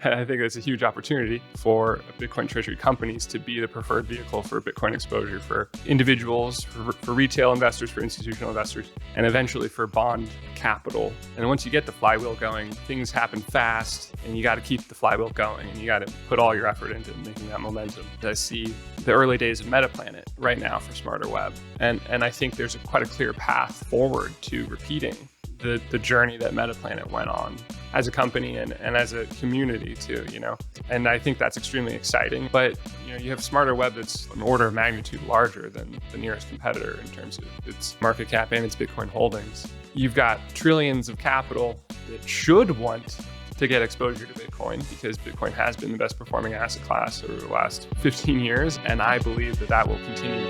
I think it's a huge opportunity for Bitcoin Treasury companies to be the preferred vehicle for Bitcoin exposure for individuals, for retail investors, for institutional investors, and eventually for bond capital. And once you get the flywheel going, things happen fast, and you got to keep the flywheel going, and you got to put all your effort into making that momentum. I see the early days of MetaPlanet right now for Smarter Web, and I think there's quite a clear path forward to repeating the journey that MetaPlanet went on as a company and as a community too, And I think that's extremely exciting. But, you have Smarter Web that's an order of magnitude larger than the nearest competitor in terms of its market cap and its Bitcoin holdings. You've got trillions of capital that should want to get exposure to Bitcoin because Bitcoin has been the best performing asset class over the last 15 years. And I believe that will continue.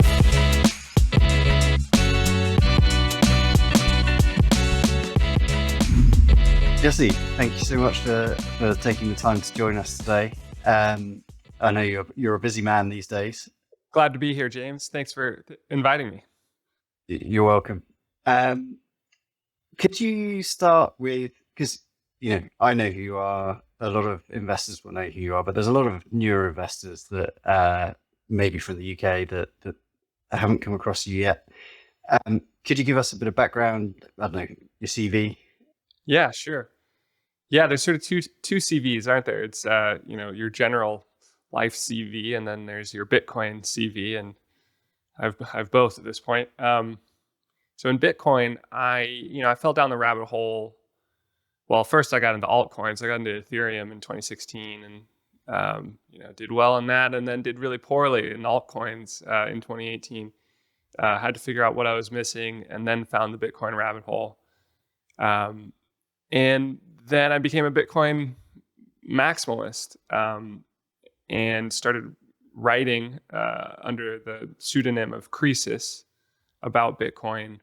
Jesse, thank you so much for taking the time to join us today. I know you're a busy man these days. Glad to be here, James. Thanks for inviting me. You're welcome. Could you start with, because I know who you are, a lot of investors will know who you are, but there's a lot of newer investors that maybe from the UK that haven't come across you yet. Could you give us a bit of background, I don't know, your CV? Yeah, sure. Yeah, there's sort of two CVs, aren't there? It's your general life CV, and then there's your Bitcoin CV, and I've both at this point. So in Bitcoin, I fell down the rabbit hole. Well, first I got into altcoins. I got into Ethereum in 2016, and did well on that, and then did really poorly in altcoins in 2018. Had to figure out what I was missing, and then found the Bitcoin rabbit hole. And then I became a Bitcoin maximalist and started writing under the pseudonym of Croesus about Bitcoin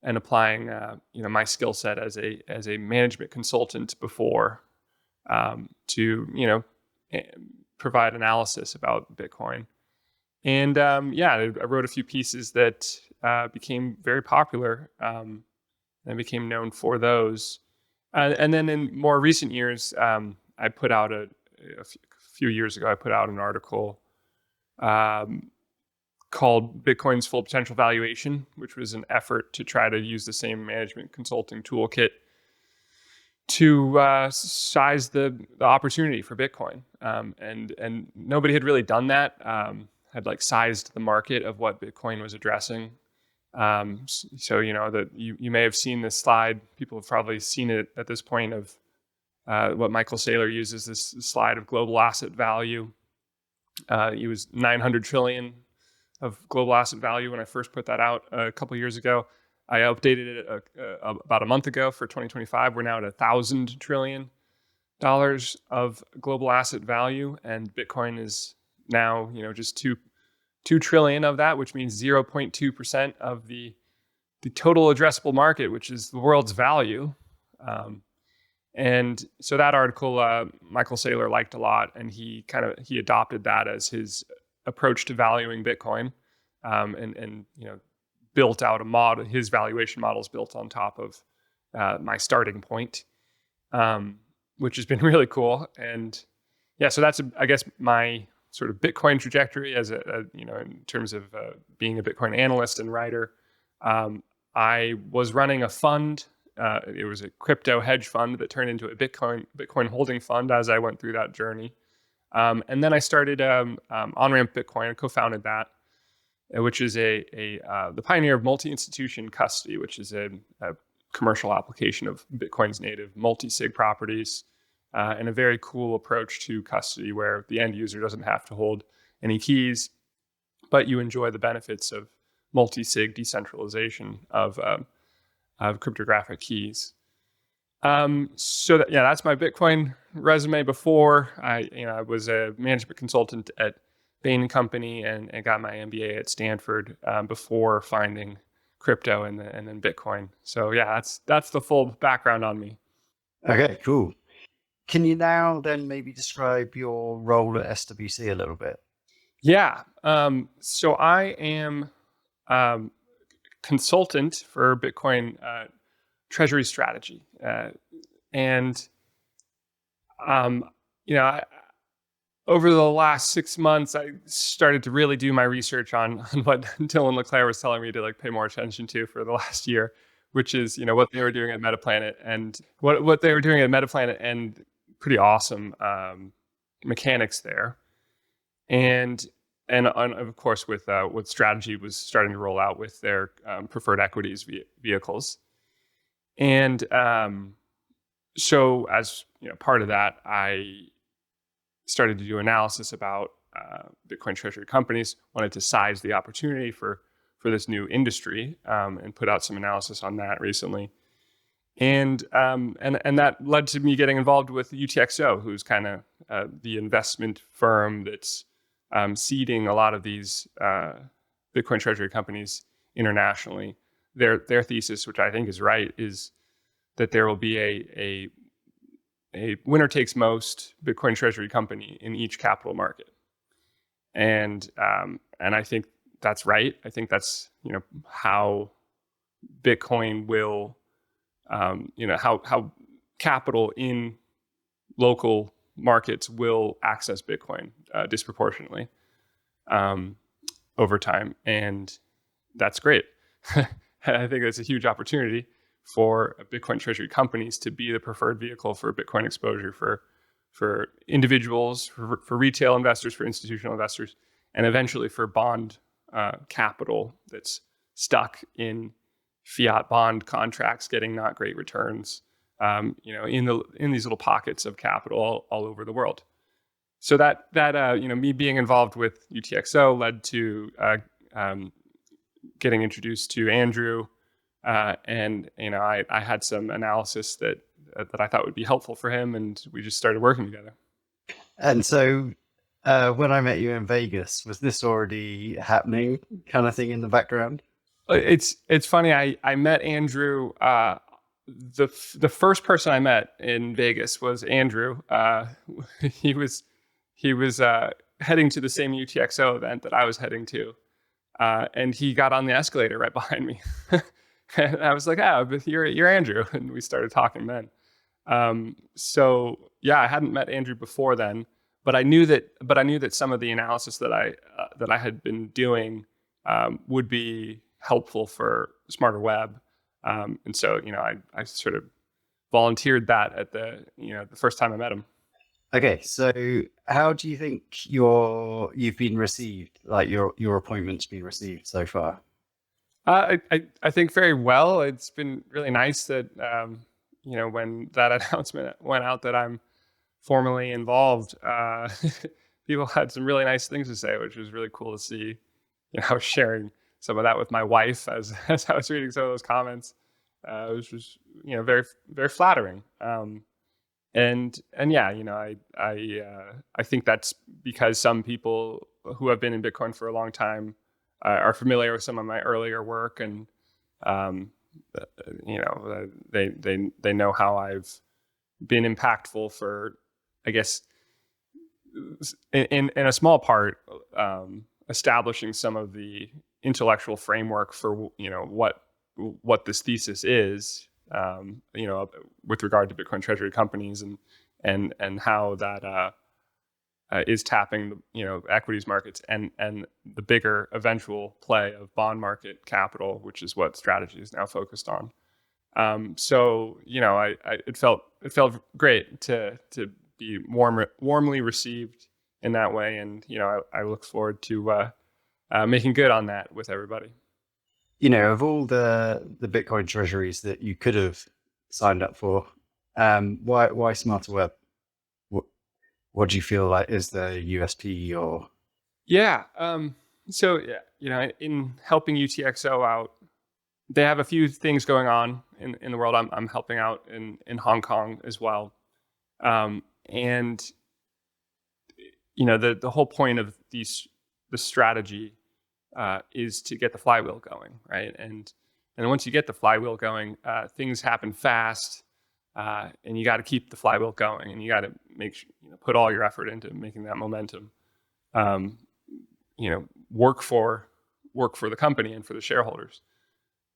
and applying my skill set as a management consultant before to provide analysis about Bitcoin. And I wrote a few pieces that became very popular and became known for those. And then in more recent years, I put out a few years ago, I put out an article called Bitcoin's Full Potential Valuation, which was an effort to try to use the same management consulting toolkit to size the opportunity for Bitcoin. And nobody had really done that, had sized the market of what Bitcoin was addressing. So that you may have seen this slide. People have probably seen it at this point of what Michael Saylor uses, this slide of global asset value. It was 900 trillion of global asset value when I first put that out a couple of years ago. I updated it about a month ago for 2025. We're now at $1,000 trillion of global asset value, and Bitcoin is now just 2 trillion of that, which means 0.2% of the total addressable market, which is the world's value. And so that article, Michael Saylor liked a lot, and he adopted that as his approach to valuing Bitcoin, and built out a model. His valuation model is built on top of my starting point, which has been really cool. And so that's I guess my sort of Bitcoin trajectory as in terms of being a Bitcoin analyst and writer. I was running a fund. It was a crypto hedge fund that turned into a Bitcoin holding fund as I went through that journey. And then I started On-Ramp Bitcoin. I co-founded that, which is the pioneer of multi-institution custody, which is a commercial application of Bitcoin's native multi-sig properties. And a very cool approach to custody where the end user doesn't have to hold any keys, but you enjoy the benefits of multi-sig decentralization of cryptographic keys. That's my Bitcoin resume. Before I was a management consultant at Bain & Company and got my MBA at Stanford before finding crypto and then Bitcoin. So that's the full background on me. Okay, cool. Can you now then maybe describe your role at SWC a little bit? Yeah. So I am consultant for Bitcoin Treasury strategy. And Over the last 6 months, I started to really do my research on what Dylan LeClaire was telling me to pay more attention to for the last year, which is, what they were doing at Metaplanet and what they were doing at Metaplanet and pretty awesome mechanics there. And of course, with what Strategy was starting to roll out with their preferred equities vehicles. And so as part of that, I started to do analysis about Bitcoin Treasury companies, wanted to size the opportunity for this new industry, and put out some analysis on that recently. And that led to me getting involved with UTXO, who's kind of the investment firm that's seeding a lot of these Bitcoin Treasury companies internationally. Their thesis, which I think is right, is that there will be a winner takes most Bitcoin Treasury company in each capital market, and I think that's right. I think that's how Bitcoin will, how capital in local markets will access Bitcoin disproportionately over time, and that's great. I think it's a huge opportunity for Bitcoin Treasury companies to be the preferred vehicle for Bitcoin exposure for individuals, for retail investors, for institutional investors, and eventually for bond capital that's stuck in fiat bond contracts, getting not great returns, in these little pockets of capital all over the world. So that me being involved with UTXO led to getting introduced to Andrew. And I had some analysis that I thought would be helpful for him, and we just started working together. And so, when I met you in Vegas, was this already happening, kind of thing, in the background? It's funny. I met Andrew. The first person I met in Vegas was Andrew. He was heading to the same UTXO event that I was heading to, and he got on the escalator right behind me. And I was like, but you're Andrew. And we started talking then. So yeah, I hadn't met Andrew before then, but I knew that some of the analysis that I had been doing would be helpful for Smarter Web. And so, I sort of volunteered that at the first time I met him. Okay. So how do you think you've been received, like your appointment's been received so far? I think very well. It's been really nice that when that announcement went out that I'm formally involved, people had some really nice things to say, which was really cool to see. I was sharing some of that with my wife as I was reading some of those comments. It was just very very flattering. And yeah, I think that's because some people who have been in Bitcoin for a long time are familiar with some of my earlier work, and they know how I've been impactful for, I guess, in a small part, establishing some of the intellectual framework for what this thesis is, with regard to Bitcoin Treasury companies and how that is tapping equities markets and the bigger eventual play of bond market capital, which is what Strategy is now focused on. So it felt great to be warmly received in that way, and I look forward to making good on that with everybody. Of all the Bitcoin treasuries that you could have signed up for, why Smarter Web? What do you feel like is the USP or? Yeah. So in helping UTXO out, they have a few things going on in the world. I'm helping out in Hong Kong as well. And the whole point of the strategy is to get the flywheel going, right? And once you get the flywheel going, things happen fast, and you got to keep the flywheel going, and you got to put all your effort into making that momentum, work for the company and for the shareholders.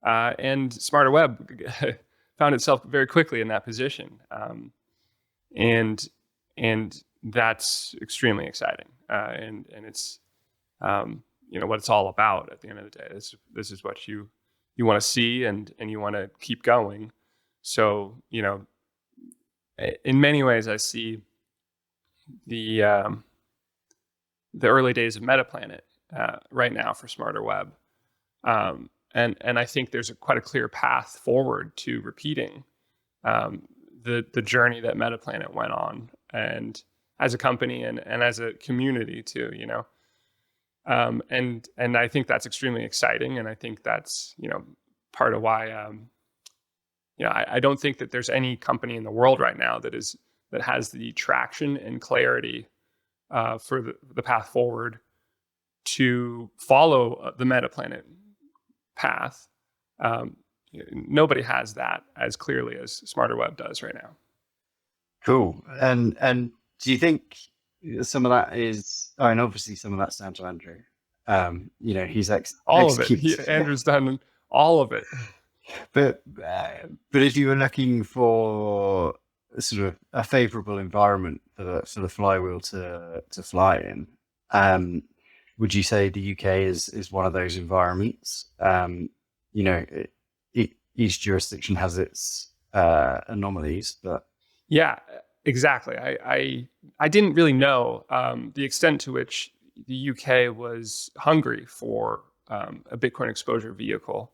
And Smarter Web found itself very quickly in that position, and that's extremely exciting, and it's what it's all about at the end of the day. This is what you want to see, and you want to keep going. So in many ways, I see the early days of MetaPlanet right now for Smarter Web, and I think there's quite a clear path forward to repeating the journey that MetaPlanet went on, and as a company and as a community too. And I think that's extremely exciting, and I think that's part of why I don't think that there's any company in the world right now that has the traction and clarity for the path forward to follow the MetaPlanet path. Nobody has that as clearly as Smarter Web does right now. Cool. And do you think some of that is? Oh, and obviously some of that's down to Andrew. He's all of it. Andrew's done all of it. But if you were looking for sort of a favorable environment for the sort of flywheel to fly in, would you say the UK is one of those environments? Each jurisdiction has its anomalies, but yeah, exactly. I didn't really know the extent to which the UK was hungry for a Bitcoin exposure vehicle.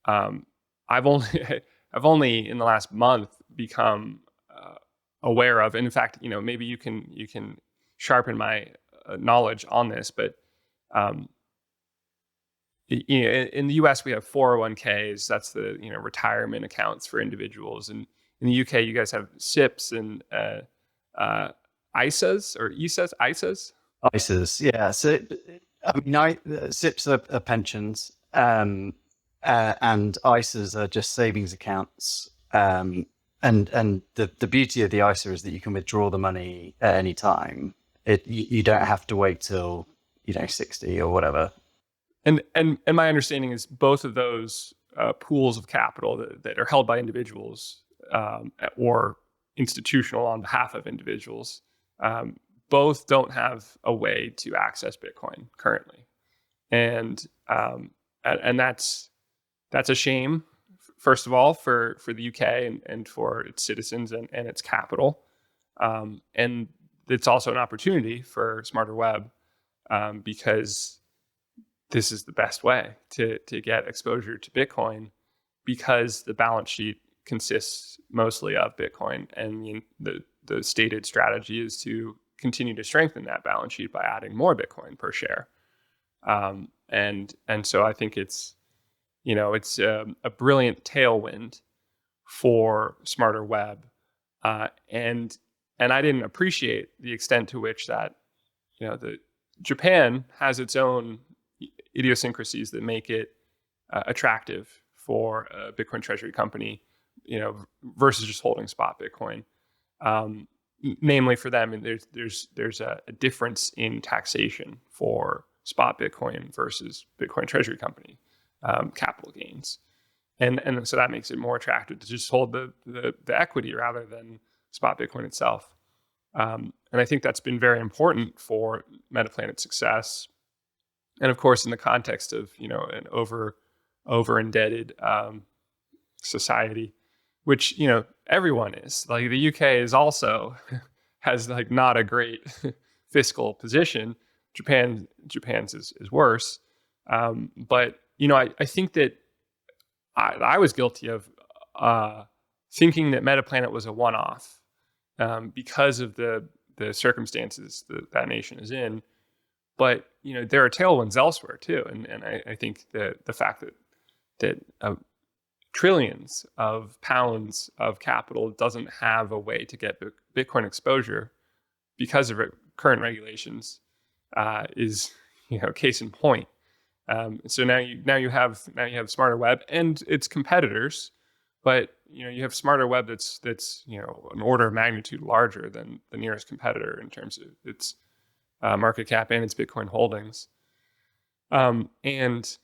I've only in the last month become aware of, and in fact, maybe you can sharpen my knowledge on this, but in the US we have 401ks. That's the retirement accounts for individuals, and in the UK you guys have SIPs and ISAs or ISAs. ISAs, yeah. So I mean, SIPs are pensions, and ISAs are just savings accounts. And the beauty of the ISA is that you can withdraw the money at any time. You don't have to wait till 60 or whatever. And my understanding is both of those pools of capital that are held by individuals or institutional on behalf of individuals, both don't have a way to access Bitcoin currently, and that's a shame. First of all, for the UK and for its citizens and its capital, and it's also an opportunity for Smarter Web because this is the best way to get exposure to Bitcoin, because the balance sheet consists mostly of Bitcoin, and the stated strategy is to continue to strengthen that balance sheet by adding more Bitcoin per share. And so I think it's a brilliant tailwind for Smarter Web, and I didn't appreciate the extent to which that Japan has its own idiosyncrasies that make it attractive for a Bitcoin Treasury company, versus just holding spot Bitcoin. Namely, for them, and there's a difference in taxation for spot Bitcoin versus Bitcoin Treasury company capital gains, and so that makes it more attractive to just hold the equity rather than spot Bitcoin itself. And I think that's been very important for MetaPlanet's success. And of course, in the context of an over indebted society, which everyone is, like the UK is also has like not a great fiscal position. Japan's is worse, but I think that I was guilty of thinking that MetaPlanet was a one-off because of the circumstances that nation is in. But there are tailwinds elsewhere too, and I think that the fact that trillions of pounds of capital doesn't have a way to get Bitcoin exposure because of current regulations is case in point. So now you have Smarter Web and its competitors, but you have Smarter Web that's an order of magnitude larger than the nearest competitor in terms of its market cap and its Bitcoin holdings. And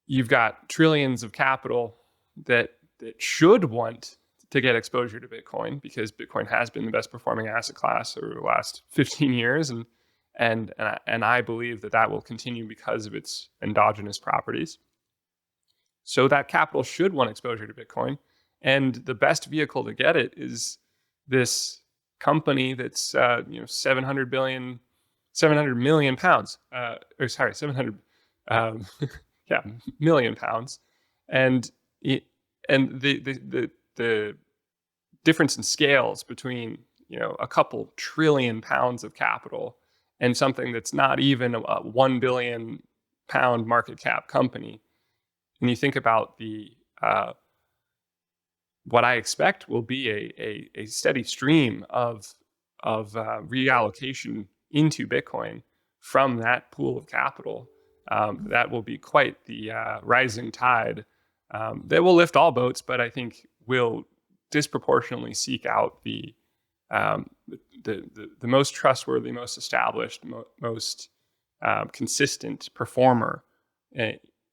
you've got trillions of capital that should want to get exposure to Bitcoin, because Bitcoin has been the best performing asset class over the last 15 years, and I believe that will continue because of its endogenous properties. So that capital should want exposure to Bitcoin, and the best vehicle to get it is this company that's 700 million pounds, 700 yeah, million pounds, and the difference in scales between a couple trillion pounds of capital and something that's not even a 1 billion pound market cap company. When you think about what I expect will be a steady stream of reallocation into Bitcoin from that pool of capital, that will be quite the rising tide that will lift all boats, but I think will disproportionately seek out the most trustworthy, most established, most consistent performer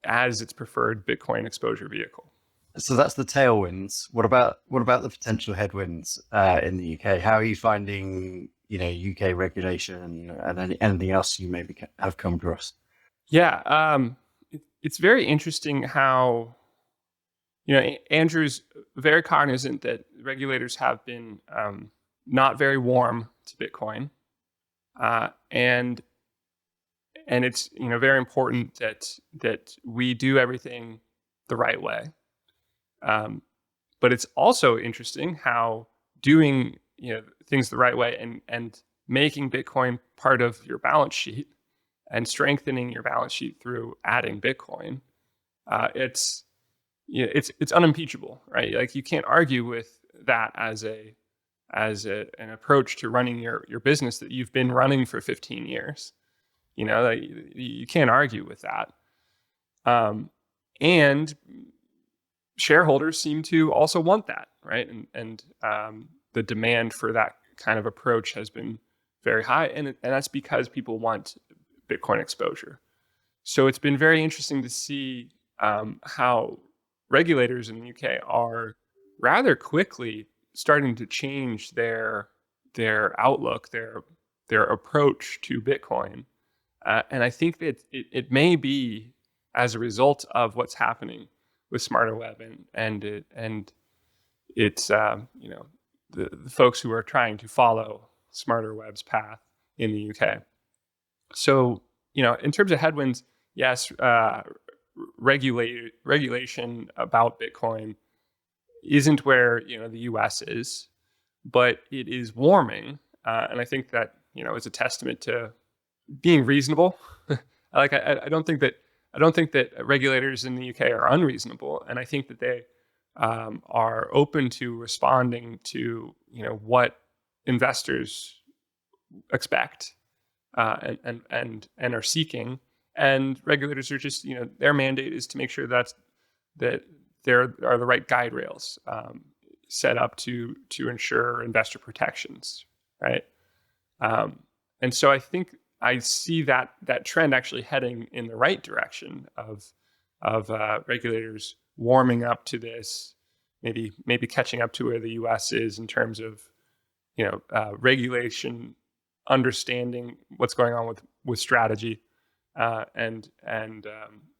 as its preferred Bitcoin exposure vehicle. So that's the tailwinds. What about the potential headwinds in the UK? How are you finding UK regulation and anything else you maybe have come across? Yeah, it's very interesting how Andrew's very cognizant that regulators have been not very warm to Bitcoin, and it's very important that we do everything the right way. But it's also interesting how doing things the right way and making Bitcoin part of your balance sheet and strengthening your balance sheet through adding Bitcoin, it's unimpeachable, right? Like, you can't argue with that as an approach to running your business that you've been running for 15 years. You can't argue with that. And shareholders seem to also want that, right? And the demand for that kind of approach has been very high, and that's because people want Bitcoin exposure. So it's been very interesting to see how regulators in the UK are rather quickly starting to change their outlook, their approach to Bitcoin, and I think that it may be as a result of what's happening with Smarter Web and it's the folks who are trying to follow Smarter Web's path in the UK. So in terms of headwinds, yes, regulation about Bitcoin isn't where the US is, but it is warming, and I think that is a testament to being reasonable. I don't think that regulators in the UK are unreasonable, and I think that they are open to responding to what investors expect and are seeking, and regulators are just their mandate is to make sure that there are the right guide rails set up to ensure investor protections, right? And so I think I see that trend actually heading in the right direction of regulators warming up to this, maybe catching up to where the U.S. is in terms of regulation, understanding what's going on with strategy, and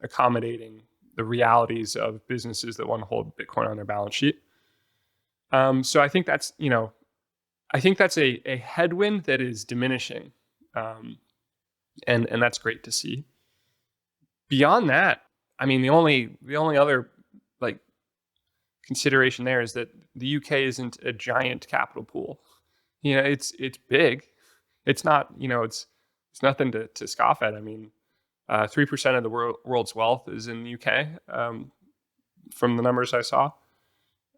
accommodating the realities of businesses that want to hold Bitcoin on their balance sheet. So I think that's a headwind that is diminishing. And that's great to see. Beyond that, I mean, the only other consideration there is that the UK isn't a giant capital pool. It's big. It's not, it's nothing to scoff at. I mean, 3% of the world's wealth is in the UK, from the numbers I saw.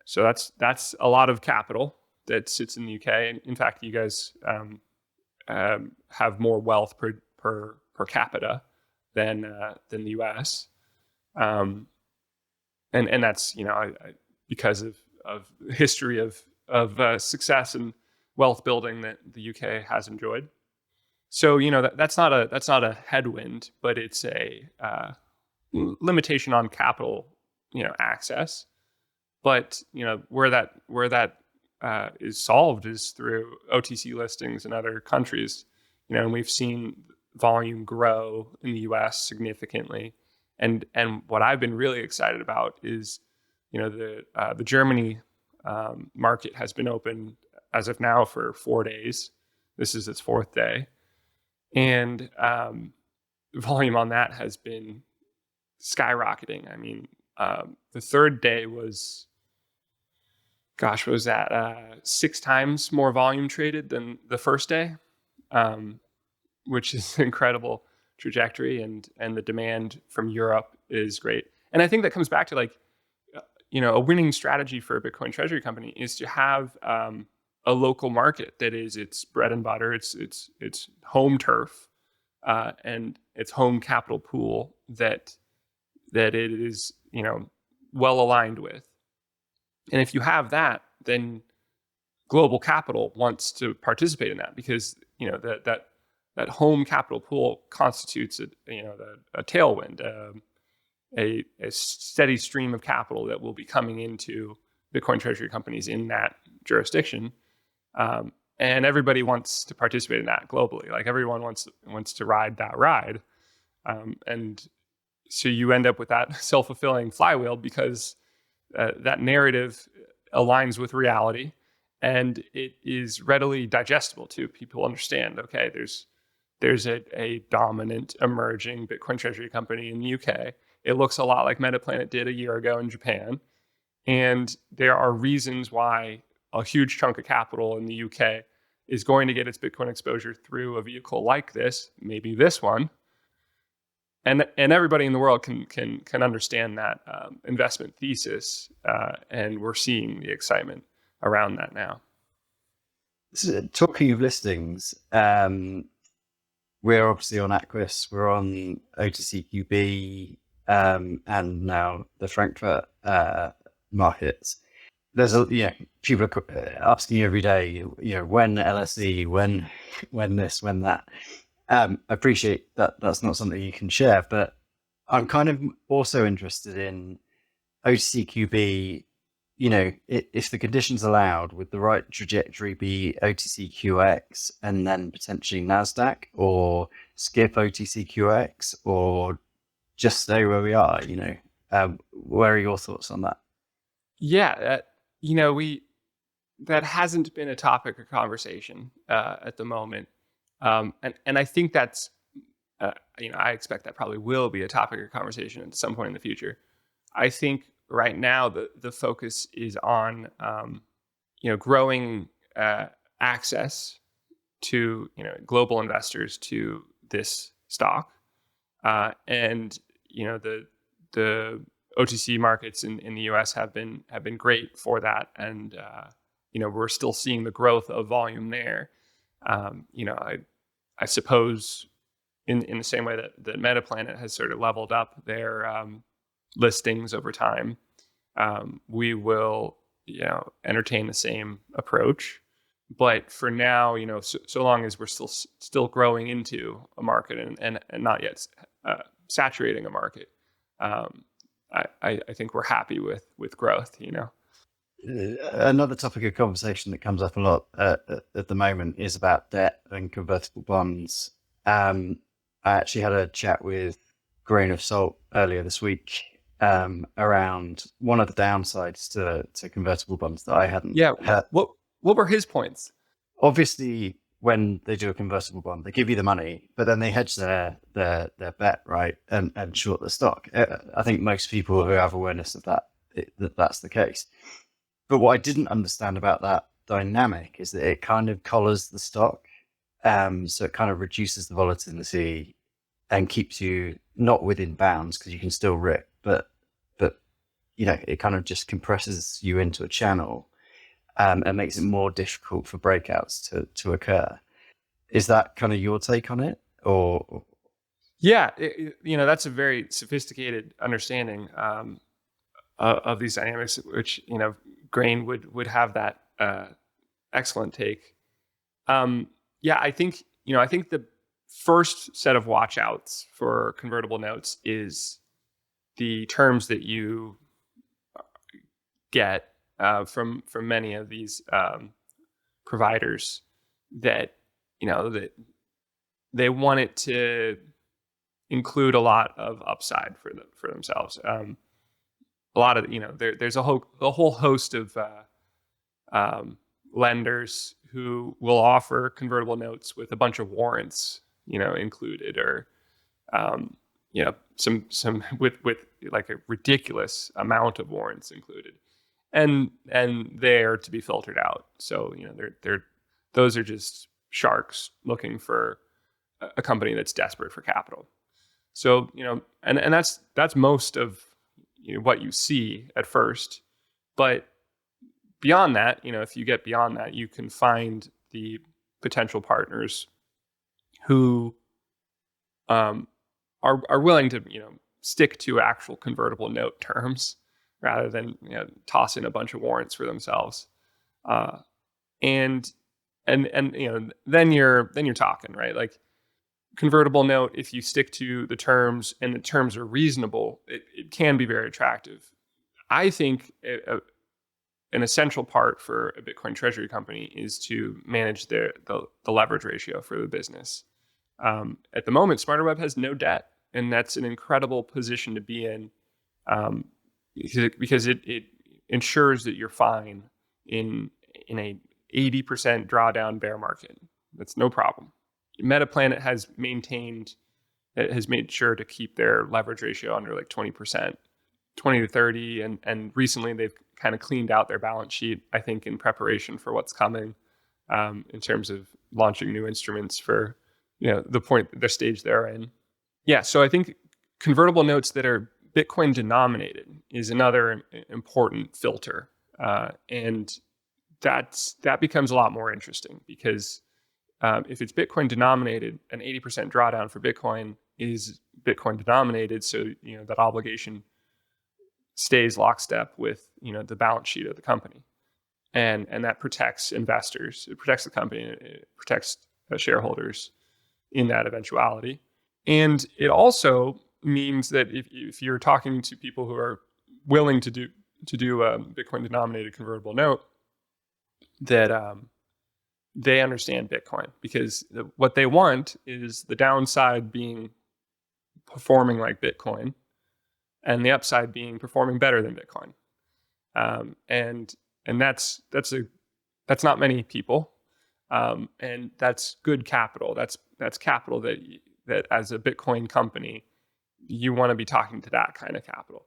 So that's a lot of capital that sits in the UK. And in fact, you guys have more wealth per capita than the US, and that's because of the history of success and wealth building that the UK has enjoyed. So that's not a headwind, but it's a limitation on capital access. But where that is solved is through OTC listings in other countries. And we've seen volume grow in the U.S. significantly. And what I've been really excited about is, the Germany market has been open as of now for 4 days. This is its fourth day, and volume on that has been skyrocketing. I mean, the third day was, gosh, what was that? 6 times more volume traded than the first day, which is an incredible trajectory. And the demand from Europe is great. And I think that comes back to a winning strategy for a Bitcoin Treasury company is to have a local market that is its bread and butter, its home turf, and its home capital pool that it is well aligned with. And if you have that, then global capital wants to participate in that, because that home capital pool constitutes a tailwind, a steady stream of capital that will be coming into Bitcoin Treasury companies in that jurisdiction, and everybody wants to participate in that globally. Like, everyone wants to ride that ride, and so you end up with that self-fulfilling flywheel, because that narrative aligns with reality, and it is readily digestible too. People understand, okay, there's a dominant emerging Bitcoin Treasury company in the UK. It looks a lot like Metaplanet did a year ago in Japan, and there are reasons why a huge chunk of capital in the UK is going to get its Bitcoin exposure through a vehicle like this, maybe this one. And everybody in the world can understand that investment thesis, and we're seeing the excitement around that now. So, talking of listings, we're obviously on Aquis, we're on OTCQB, and now the Frankfurt markets. There's people are asking you every day, when LSE, when this, when that. I appreciate that that's not something you can share, but I'm kind of also interested in OTCQB. If the conditions allowed, would the right trajectory be OTCQX and then potentially NASDAQ, or skip OTCQX, or just stay where we are? Where are your thoughts on that? Yeah, that hasn't been a topic of conversation at the moment. And I think that's, I expect that probably will be a topic of conversation at some point in the future. I think right now the focus is on, growing access to, global investors to this stock, and the OTC markets in the US have been great for that, and we're still seeing the growth of volume there. I suppose in the same way that Metaplanet has sort of leveled up their listings over time, we will entertain the same approach. But for now, so long as we're still growing into a market and not yet saturating a market, I think we're happy with growth. Another topic of conversation that comes up a lot at the moment is about debt and convertible bonds. I actually had a chat with Grain of Salt earlier this week around one of the downsides to convertible bonds that I hadn't heard. What were his points? Obviously, when they do a convertible bond, they give you the money, but then they hedge their bet, right, and short the stock. I think most people who have awareness of that's the case. But what I didn't understand about that dynamic is that it kind of collars the stock, so it kind of reduces the volatility and keeps you not within bounds, because you can still rip, but it kind of just compresses you into a channel, and makes it more difficult for breakouts to occur. Is that kind of your take on it, or? Yeah, that's a very sophisticated understanding of these dynamics, which Grain would have that excellent take. I think the first set of watchouts for convertible notes is the terms that you get from many of these providers, that that they want it to include a lot of upside for themselves. A lot of there's a whole host of lenders who will offer convertible notes with a bunch of warrants included, or some with like a ridiculous amount of warrants included, and they're to be filtered out. So they're those are just sharks looking for a company that's desperate for capital. So and that's most of what you see at first. But beyond that, if you get beyond that, you can find the potential partners who are willing to stick to actual convertible note terms rather than toss in a bunch of warrants for themselves. And then you're talking, right? Like, convertible note, if you stick to the terms and the terms are reasonable, it can be very attractive. I think an essential part for a Bitcoin treasury company is to manage the leverage ratio for the business. At the moment, SmarterWeb has no debt, and that's an incredible position to be in, because it ensures that you're fine in a 80% drawdown bear market. That's no problem. Metaplanet has made sure to keep their leverage ratio under like 20%, 20 to 30, and recently they've kind of cleaned out their balance sheet, I think, in preparation for what's coming, in terms of launching new instruments for the stage they're in. Yeah, so I think convertible notes that are Bitcoin denominated is another important filter, and that becomes a lot more interesting, because if it's Bitcoin denominated, an 80% drawdown for Bitcoin is Bitcoin denominated, so that obligation stays lockstep with the balance sheet of the company, and that protects investors, it protects the company, it protects shareholders in that eventuality. And it also means that if you're talking to people who are willing to do a Bitcoin denominated convertible note, that they understand Bitcoin, because what they want is the downside being performing like Bitcoin, and the upside being performing better than Bitcoin. And that's not many people, and that's good capital. That's capital that as a Bitcoin company, you want to be talking to that kind of capital.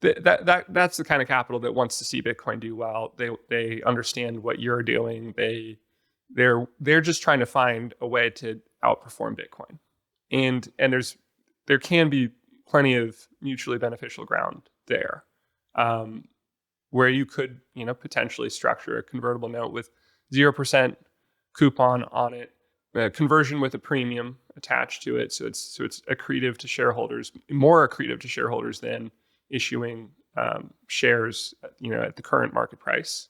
That's the kind of capital that wants to see Bitcoin do well. They understand what you're doing. They're just trying to find a way to outperform Bitcoin, and there can be plenty of mutually beneficial ground there, where you could potentially structure a convertible note with 0% coupon on it, conversion with a premium attached to it, so it's accretive to shareholders, more accretive to shareholders than issuing shares at the current market price,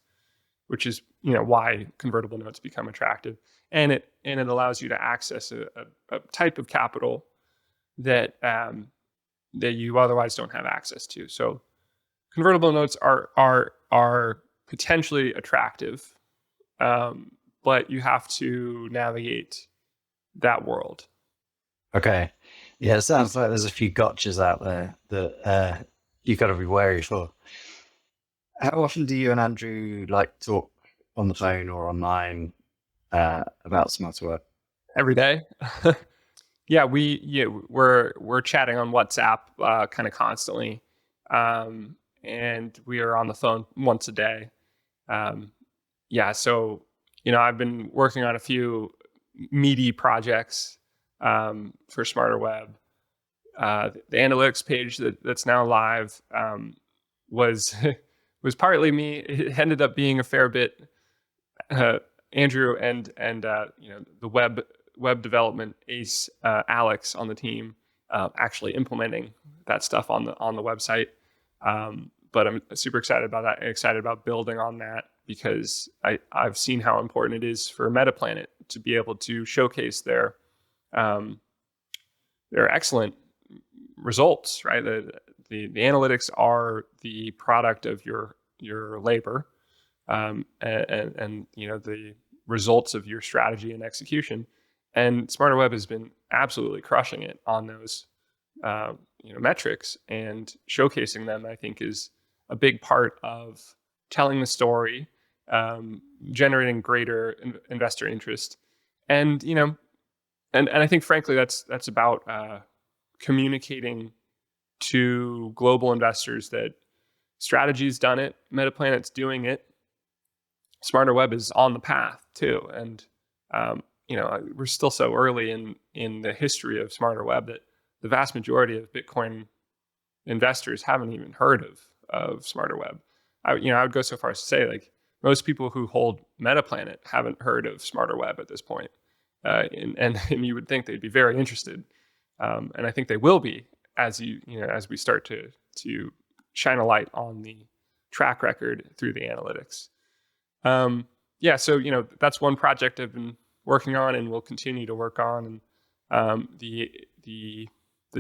which is why convertible notes become attractive, and it allows you to access a type of capital that you otherwise don't have access to. So convertible notes are potentially attractive, but you have to navigate that world. Okay, yeah, it sounds like there's a few gotchas out there that you've got to be wary for. How often do you and Andrew talk on the phone or online about SmarterWeb? Every day. Yeah, we're chatting on WhatsApp kind of constantly, and we are on the phone once a day. Yeah, so I've been working on a few meaty projects for SmarterWeb. The analytics page that's now live was was partly me. It ended up being a fair bit Andrew and the web development ace Alex on the team actually implementing that stuff on the website. But I'm super excited about that, and excited about building on that, because I've seen how important it is for Metaplanet to be able to showcase their excellent results, right? The analytics are the product of your your labor, and the results of your strategy and execution. And Smarter Web has been absolutely crushing it on those metrics, and showcasing them, I think, is a big part of telling the story, generating greater investor interest, and and I think, frankly, that's about communicating to global investors that strategy's done it, Metaplanet's doing it, Smarter Web is on the path too. And we're still so early in the history of Smarter Web that the vast majority of Bitcoin investors haven't even heard of Smarter Web. I would go so far as to say, like, most people who hold Metaplanet haven't heard of Smarter Web at this point. And you would think they'd be very interested, and I think they will be as as we start to shine a light on the track record through the analytics. So that's one project I've been working on and will continue to work on, and the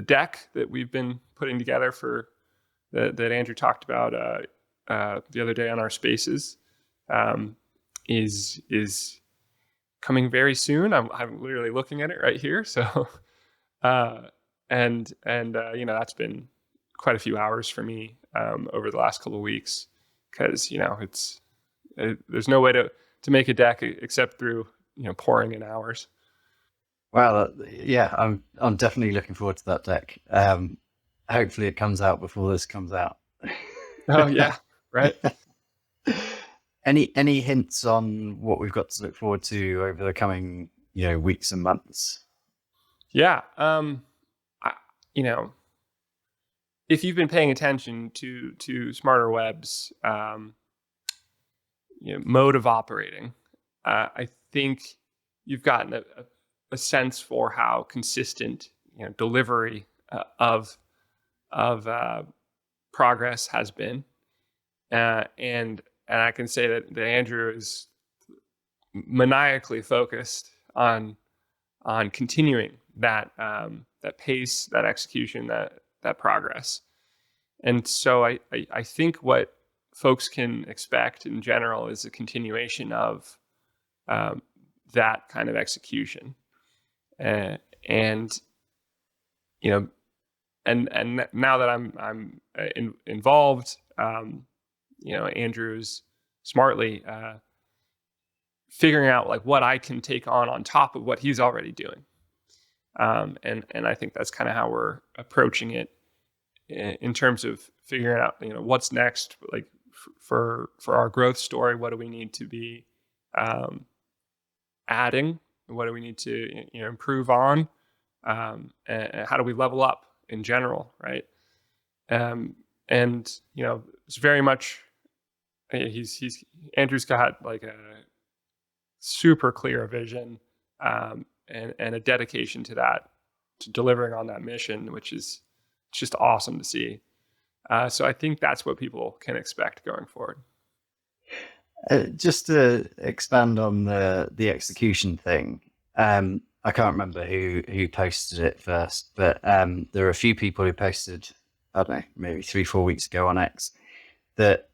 deck that we've been putting together for that Andrew talked about the other day on our spaces is coming very soon. I'm literally looking at it right here. So, that's been quite a few hours for me over the last couple of weeks, because there's no way to make a deck except through pouring in hours. Well, yeah, I'm definitely looking forward to that deck. Hopefully, it comes out before this comes out. Oh yeah, right. Any hints on what we've got to look forward to over the coming weeks and months? Yeah, if you've been paying attention to Smarter Web's mode of operating, I think you've gotten a sense for how consistent delivery of progress has been, and I can say that Andrew is maniacally focused on continuing that pace, that execution, that progress. And so I think what folks can expect in general is a continuation of that kind of execution, and now that I'm involved, Andrew's smartly figuring out like what I can take on top of what he's already doing, and I think that's kind of how we're approaching it in terms of figuring out what's next, like for our growth story. What do we need to be adding? What do we need to improve on? And how do we level up in general, right? And it's very much Andrew's got like a super clear vision, and a dedication to that, to delivering on that mission, which is just awesome to see. So I think that's what people can expect going forward. Just to expand on the execution thing, I can't remember who posted it first, but there are a few people who posted, I don't know, maybe 3-4 weeks ago on X, that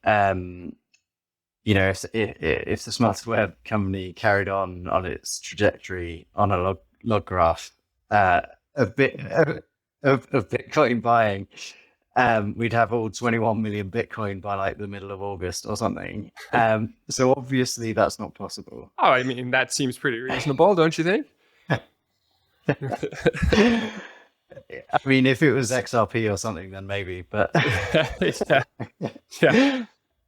if the Smarter Web company carried on its trajectory on a log graph of Bitcoin buying, we'd have all 21 million Bitcoin by like the middle of August or something. So obviously that's not possible. Oh, I mean, that seems pretty reasonable, don't you think? I mean, if it was XRP or something, then maybe, but yeah.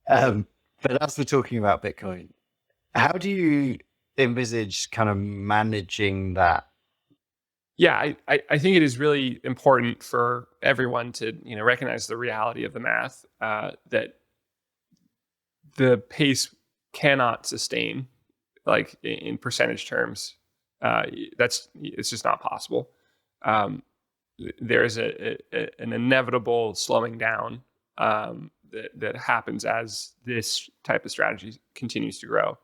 But as we're talking about Bitcoin, how do you envisage kind of managing that? Yeah, I think it is really important for everyone to recognize the reality of the math, that the pace cannot sustain, like in percentage terms. It's just not possible. There is an inevitable slowing down that happens as this type of strategy continues to grow.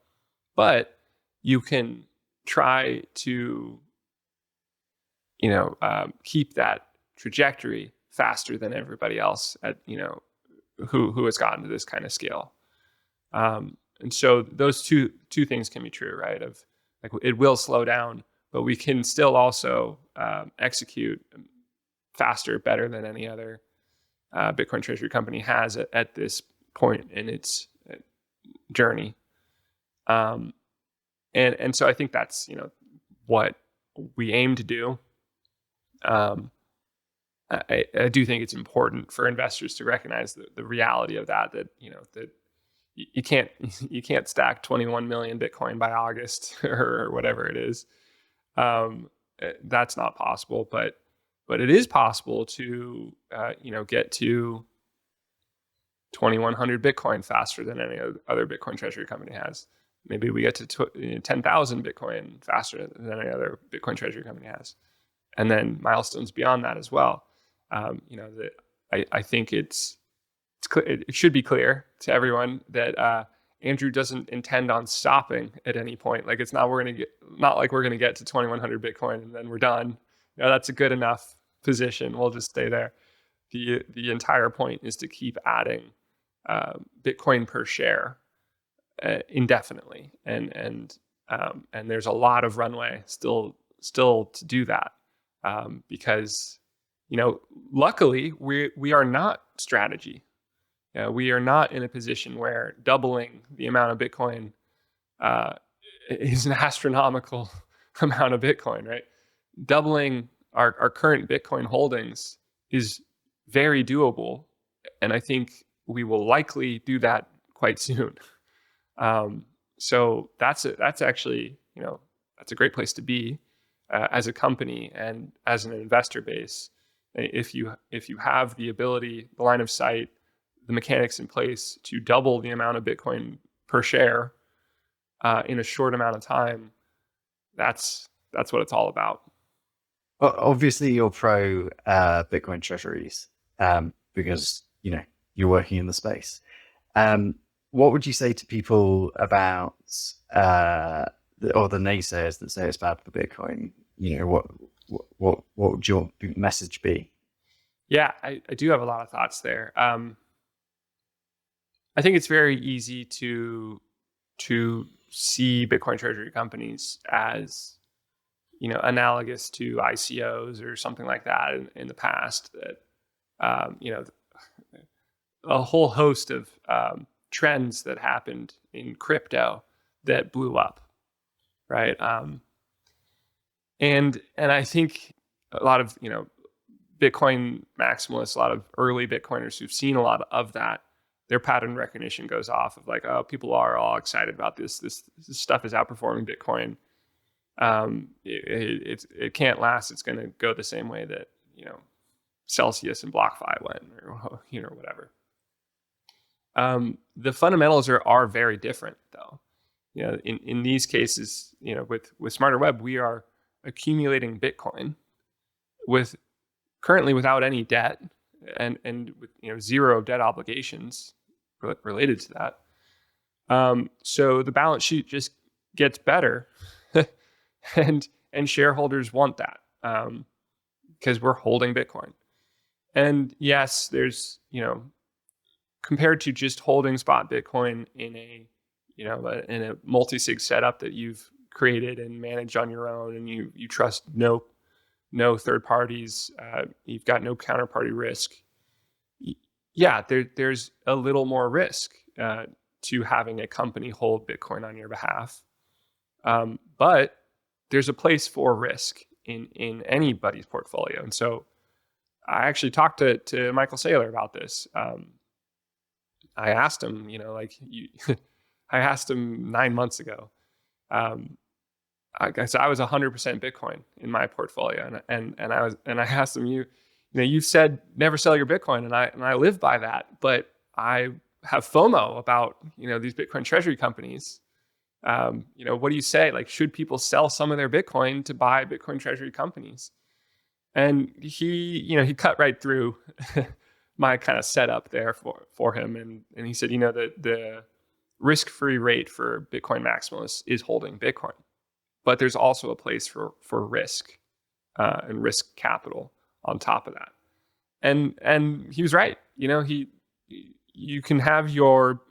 But you can try to keep that trajectory faster than everybody else at who has gotten to this kind of scale. And so those two things can be true, right? Of like it will slow down, but we can still also execute faster, better than any other Bitcoin Treasury company has at this point in its journey. And so I think that's what we aim to do. I do think it's important for investors to recognize the reality of that that you can't stack 21 million Bitcoin by August or whatever it is. That's not possible, but it is possible to get to 2,100 Bitcoin faster than any other Bitcoin Treasury company has. Maybe we get to 10,000 Bitcoin faster than any other Bitcoin Treasury company has, and then milestones beyond that as well. I think it should be clear to everyone that Andrew doesn't intend on stopping at any point. Like it's not like we're gonna get to 2,100 Bitcoin and then we're done. That's a good enough position. We'll just stay there. The entire point is to keep adding Bitcoin per share indefinitely, and there's a lot of runway still to do that, because luckily we are not strategy. We are not in a position where doubling the amount of Bitcoin is an astronomical amount of Bitcoin, right? Doubling our current Bitcoin holdings is very doable, and I think we will likely do that quite soon. So that's actually that's a great place to be as a company and as an investor base. If you have the ability, the line of sight, the mechanics in place to double the amount of Bitcoin per share in a short amount of time, that's what it's all about. Well, obviously, you're pro Bitcoin treasuries because you're working in the space. What would you say to people about or the naysayers that say it's bad for Bitcoin? What would your message be? Yeah, I do have a lot of thoughts there. I think it's very easy to see Bitcoin treasury companies as analogous to ICOs or something like that in the past. That a whole host of trends that happened in crypto that blew up, right? And I think a lot of Bitcoin maximalists, a lot of early Bitcoiners who've seen a lot of that, their pattern recognition goes off of like, oh, people are all excited about this. This stuff is outperforming Bitcoin. It can't last. It's going to go the same way that Celsius and BlockFi went, or whatever. The fundamentals are very different, though. In these cases, with Smarter Web, we are accumulating Bitcoin currently without any debt and with zero debt obligations related to that. So the balance sheet just gets better, and shareholders want that because we're holding Bitcoin. And yes, there's compared to just holding spot Bitcoin in a multi-sig setup that you've created and managed on your own, and you trust no third parties, you've got no counterparty risk. Yeah, there's a little more risk to having a company hold Bitcoin on your behalf, but there's a place for risk in anybody's portfolio. And so I actually talked to Michael Saylor about this. I asked him, I asked him 9 months ago. I was 100% Bitcoin in my portfolio, and I asked him, you've said never sell your Bitcoin, and I live by that, but I have FOMO about these Bitcoin treasury companies. What do you say? Like, should people sell some of their Bitcoin to buy Bitcoin treasury companies? And he cut right through my kind of setup there for him, and he said, the risk-free rate for Bitcoin maximalists is holding Bitcoin, but there's also a place for risk and risk capital on top of that. And he was right. You can have your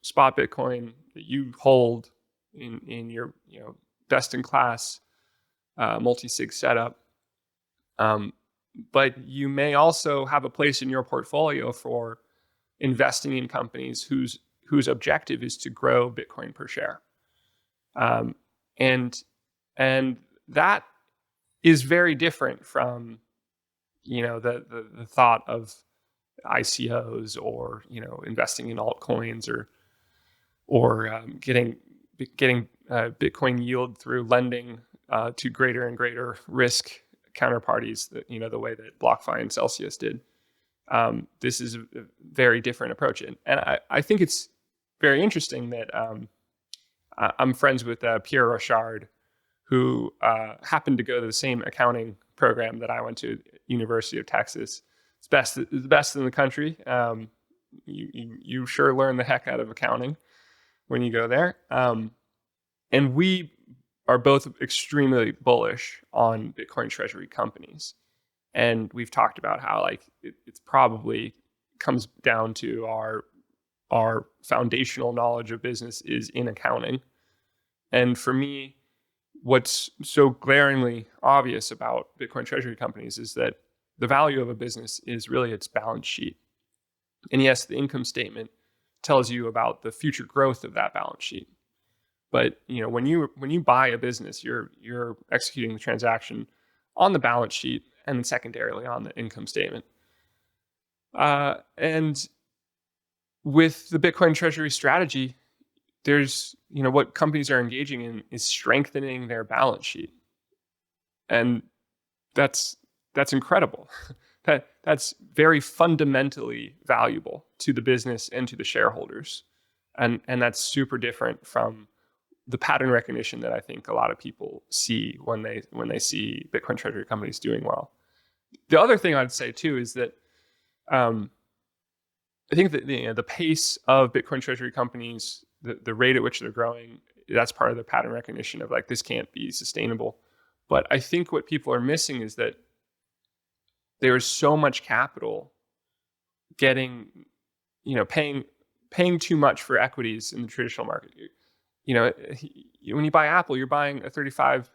spot Bitcoin that you hold in your best in class multi-sig setup. But you may also have a place in your portfolio for investing in companies whose objective is to grow Bitcoin per share. And that is very different from the thought of ICOs or investing in altcoins or getting Bitcoin yield through lending to greater and greater risk counterparties, the way that BlockFi and Celsius did. This is a very different approach, and I think it's very interesting that I'm friends with Pierre Rochard, who happened to go to the same accounting program that I went to, University of Texas. It's the best in the country. You sure learn the heck out of accounting when you go there. And we are both extremely bullish on Bitcoin Treasury companies. And we've talked about how it's probably comes down to our foundational knowledge of business is in accounting. And for me, what's so glaringly obvious about Bitcoin Treasury companies is that the value of a business is really its balance sheet. And yes, the income statement tells you about the future growth of that balance sheet. But when you buy a business, you're executing the transaction on the balance sheet and then secondarily on the income statement. And with the Bitcoin Treasury strategy, there's what companies are engaging in is strengthening their balance sheet, and that's incredible. That's very fundamentally valuable to the business and to the shareholders, and that's super different from the pattern recognition that I think a lot of people see when they see Bitcoin Treasury companies doing well. The other thing I'd say too is that I think that the pace of Bitcoin Treasury companies, the rate at which they're growing, that's part of the pattern recognition of this can't be sustainable. But I think what people are missing is that there is so much capital paying too much for equities in the traditional market. When you buy Apple, you're buying a 35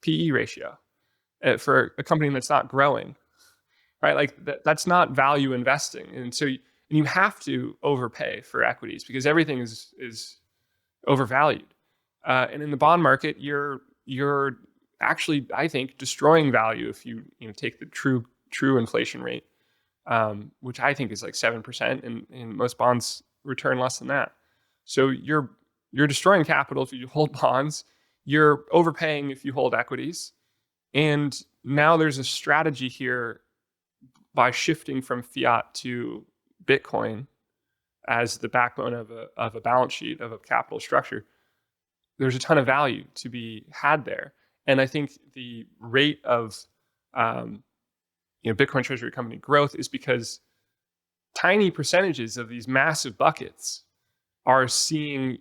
PE ratio for a company that's not growing, right? That's not value investing. And so you have to overpay for equities because everything is overvalued. And in the bond market, you're actually, I think, destroying value if you take the true inflation rate, which I think is 7%, and most bonds return less than that. So you're destroying capital if you hold bonds. You're overpaying if you hold equities. And now there's a strategy here by shifting from fiat to Bitcoin as the backbone of a balance sheet, of a capital structure. There's a ton of value to be had there. And I think the rate of Bitcoin Treasury company growth is because tiny percentages of these massive buckets are seeing,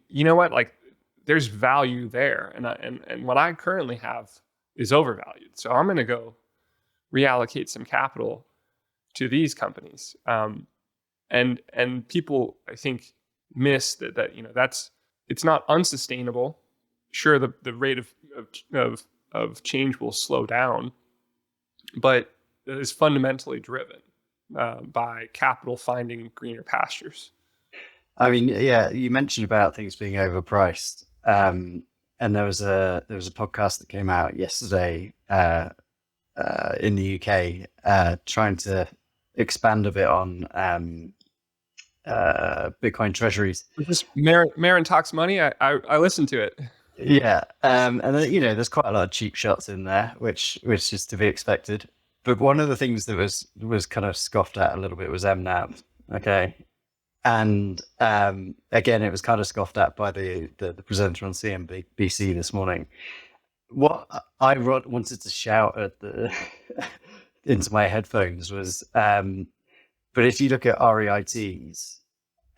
there's value there. And what I currently have is overvalued. So I'm going to go reallocate some capital to these companies. And people, I think, miss that it's not unsustainable. Sure, the rate of change will slow down, but it is fundamentally driven by capital finding greener pastures. I mean, yeah, you mentioned about things being overpriced, and there was a podcast that came out yesterday in the UK trying to expand a bit on Bitcoin treasuries. Was this Marin Talks Money? I listened to it. Yeah, and then, there's quite a lot of cheap shots in there, which is to be expected. But one of the things that was kind of scoffed at a little bit was MNAV. Okay. And again, it was kind of scoffed at by the presenter on CNBC this morning. What I wanted to shout at into my headphones was, but if you look at REITs,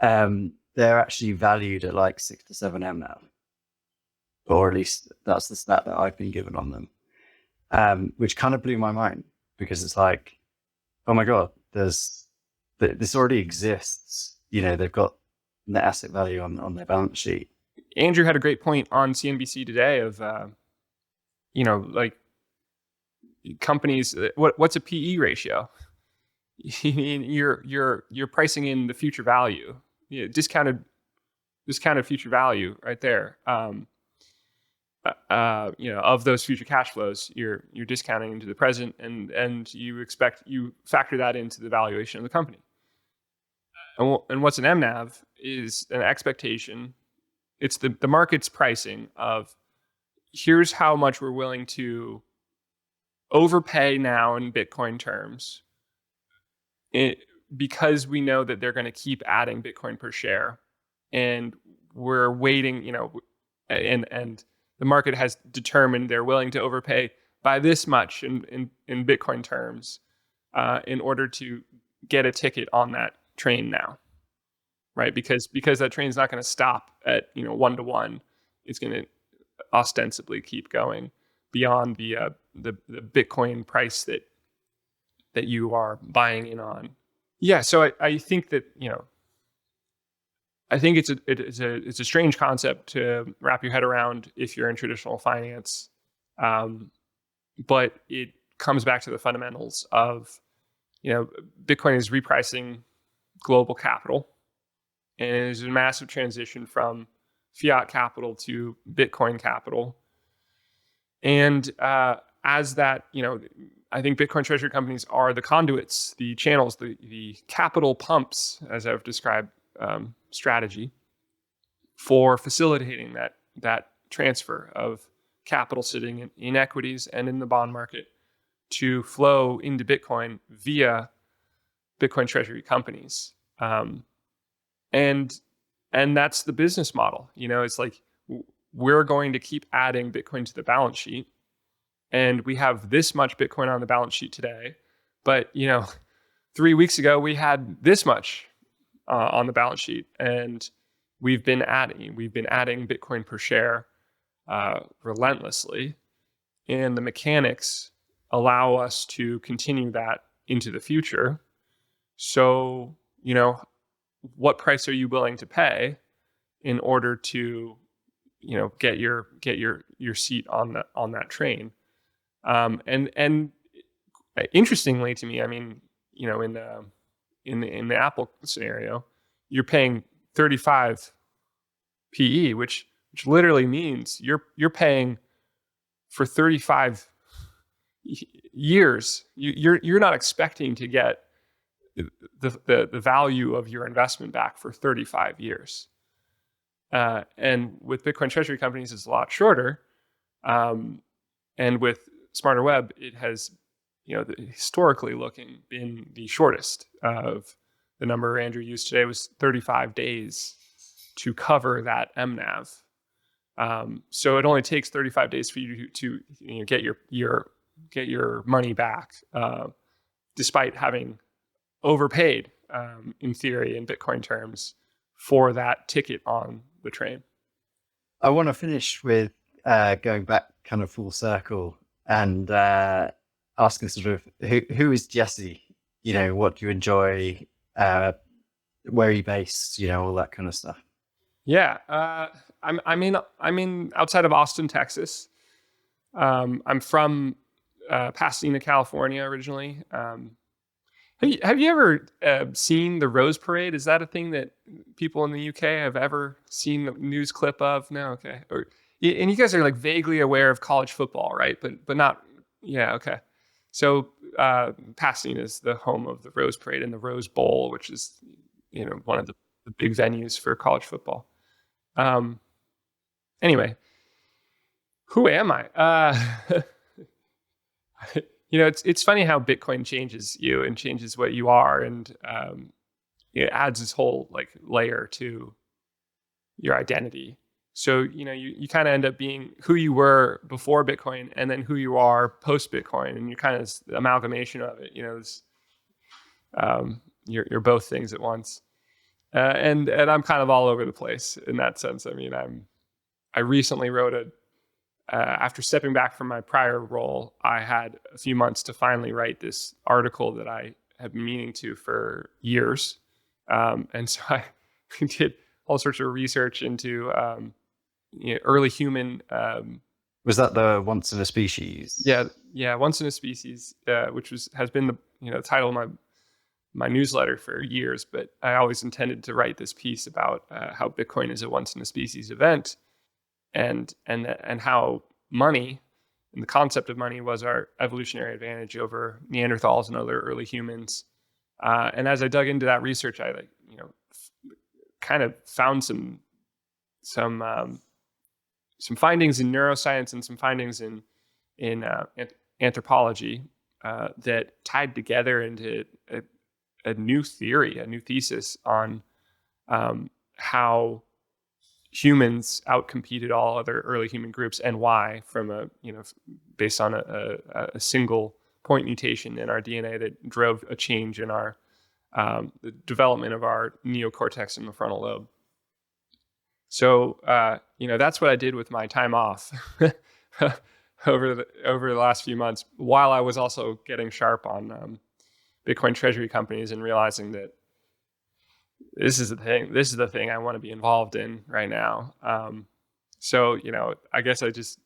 they're actually valued at 6 to 7 MNAV, or at least that's the stat that I've been given on them, which kind of blew my mind because it's oh my God, this already exists. They've got net asset value on their balance sheet. Andrew had a great point on CNBC today of, like companies. What's a PE ratio? You're pricing in the future value, discounted future value right there. Of those future cash flows, you're discounting into the present, and you factor that into the valuation of the company. And what's an MNAV is an expectation. It's the market's pricing of, here's how much we're willing to overpay now in Bitcoin terms, because we know that they're going to keep adding Bitcoin per share, and we're waiting, and the market has determined they're willing to overpay by this much in Bitcoin terms, in order to get a ticket on that train now, right? Because that train's not going to stop at 1-to-1. It's going to ostensibly keep going beyond the Bitcoin price that you are buying in on. Yeah, so I think that I think it's a strange concept to wrap your head around if you're in traditional finance, but it comes back to the fundamentals of Bitcoin is repricing global capital, and there's a massive transition from fiat capital to Bitcoin capital, and as that I think Bitcoin treasury companies are the conduits, the channels, the capital pumps, as I've described, strategy for facilitating that transfer of capital sitting in equities and in the bond market to flow into Bitcoin via Bitcoin treasury companies. And that's the business model. It's like, we're going to keep adding Bitcoin to the balance sheet, and we have this much Bitcoin on the balance sheet today, but 3 weeks ago we had this much on the balance sheet, and we've been adding Bitcoin per share relentlessly, and the mechanics allow us to continue that into the future. So what price are you willing to pay in order to get your seat on that train? And interestingly to me, I mean, in the Apple scenario, you're paying 35 PE, which literally means you're paying for 35 years. You're not expecting to get the value of your investment back for 35 years. And with Bitcoin treasury companies, it's a lot shorter. And with Smarter Web, it has historically looking, been the shortest. Of the number Andrew used today was 35 days to cover that MNAV. So it only takes 35 days for you to get your money back, despite having overpaid, in theory, in Bitcoin terms, for that ticket on the train. I want to finish with going back kind of full circle and asking sort of who is Jesse? What do you enjoy? Where are you based? All that kind of stuff. Yeah, I'm outside of Austin, Texas. I'm from Pasadena, California, originally. Have you ever seen the Rose Parade? Is that a thing that people in the UK have ever seen a news clip of? No, okay. And you guys are like vaguely aware of college football, right? But not. Yeah, okay. So Pasadena is the home of the Rose Parade and the Rose Bowl, which is one of the big venues for college football. Anyway, who am I? It's funny how Bitcoin changes you and changes what you are, and it adds this whole layer to your identity. So you kind of end up being who you were before Bitcoin, and then who you are post Bitcoin, and you're kind of the amalgamation of it. You're both things at once, and I'm kind of all over the place in that sense. I mean, I recently wrote after stepping back from my prior role, I had a few months to finally write this article that I have been meaning to for years. And so I did all sorts of research into early human. Was that the once in a species? Yeah, once in a species, which has been the title of my newsletter for years. But I always intended to write this piece about how Bitcoin is a once in a species event, and how money and the concept of money was our evolutionary advantage over Neanderthals and other early humans. And as I dug into that research, I kind of found some findings in neuroscience and some findings in anthropology that tied together into a new theory, a new thesis on how humans outcompeted all other early human groups, and why, from based on a single point mutation in our DNA that drove a change in our the development of our neocortex in the frontal lobe. So that's what I did with my time off over the last few months, while I was also getting sharp on Bitcoin Treasury companies and realizing that this is the thing I want to be involved in right now. So I guess I just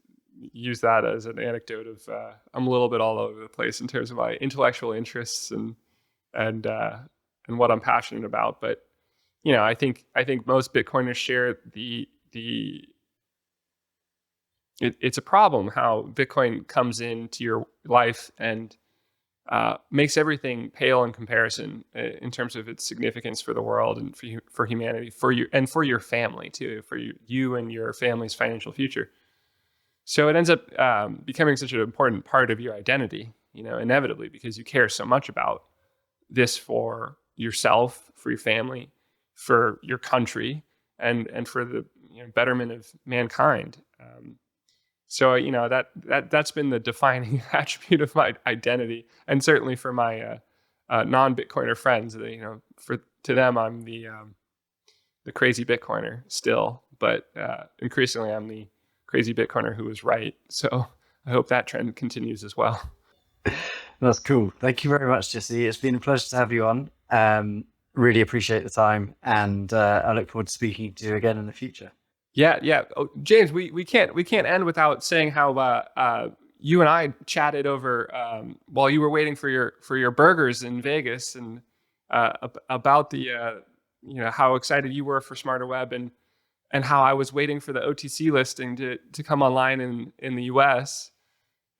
use that as an anecdote of I'm a little bit all over the place in terms of my intellectual interests and what I'm passionate about. But I think most Bitcoiners share it's a problem how Bitcoin comes into your life and makes everything pale in comparison in terms of its significance for the world and for humanity, for your family too, for you and your family's financial future. So it ends up becoming such an important part of your identity, inevitably, because you care so much about this for yourself, for your family, for your country, and for the betterment of mankind. So that's been the defining attribute of my identity, and certainly for my non-Bitcoiner friends. To them, I'm the crazy Bitcoiner still, but increasingly I'm the crazy Bitcoiner who was right. So I hope that trend continues as well. That's cool. Thank you very much, Jesse. It's been a pleasure to have you on. Really appreciate the time, and I look forward to speaking to you again in the future. Yeah. Oh, James, we can't end without saying how you and I chatted over while you were waiting for your burgers in Vegas, and about the how excited you were for Smarter Web, and how I was waiting for the OTC listing to come online in the US,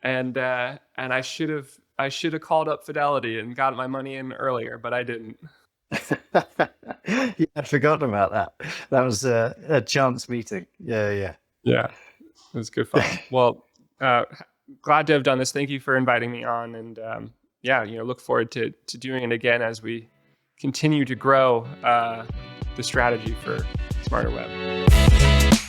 and I should have called up Fidelity and got my money in earlier, but I didn't. Yeah, I'd forgotten about that. That was a chance meeting. Yeah. It was good fun. Well, glad to have done this. Thank you for inviting me on, and look forward to doing it again as we continue to grow the strategy for Smarter Web.